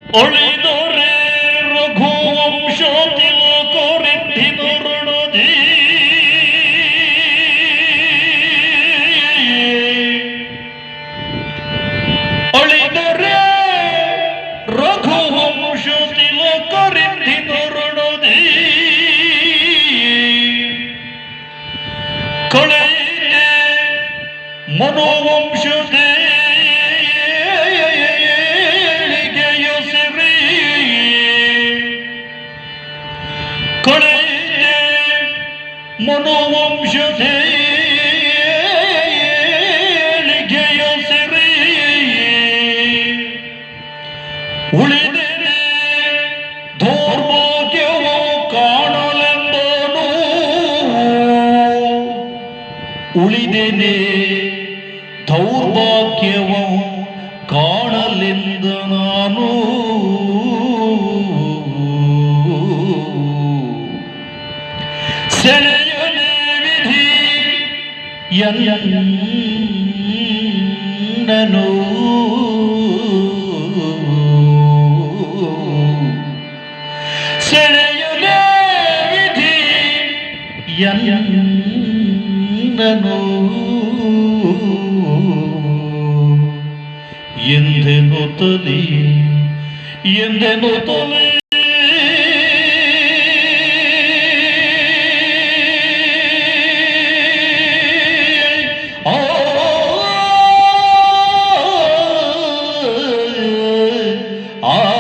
ಒಳಿದೊರೆ ರಘುವಂಶ ತಿಲಕರಿದ್ದಿನರುಣದಿ ಒಳಿದೊರೆ ರಘುವಂಶ ತಿಲಕರಿದ್ದಿನರುಣದಿ ಕಳೆಯಿತೆ ಮನೋವಂಶದೇ ಮನೋವಂಶದೇ ಏಳಿಗೆಯ ಸಿರಿ ಉಳಿದರೆ ದೌರ್ಭಾಗ್ಯವು ಕಾಣಲೆಂದನು ಉಳಿದೇನೆ ದೌರ್ಭಾಗ್ಯವು ಕಾಣಲೆಂದ ನಾನು ಸೆಳೆಯನೆ ವಿಧಿ ಎನ್ನನು ಸೆಳೆಯನೆ ವಿಧಿ ಎನ್ನನು ಎಂದೆನ್ನುತ್ತಲೇ ಎಂದೆನ್ನುತ್ತಲೇ ಆ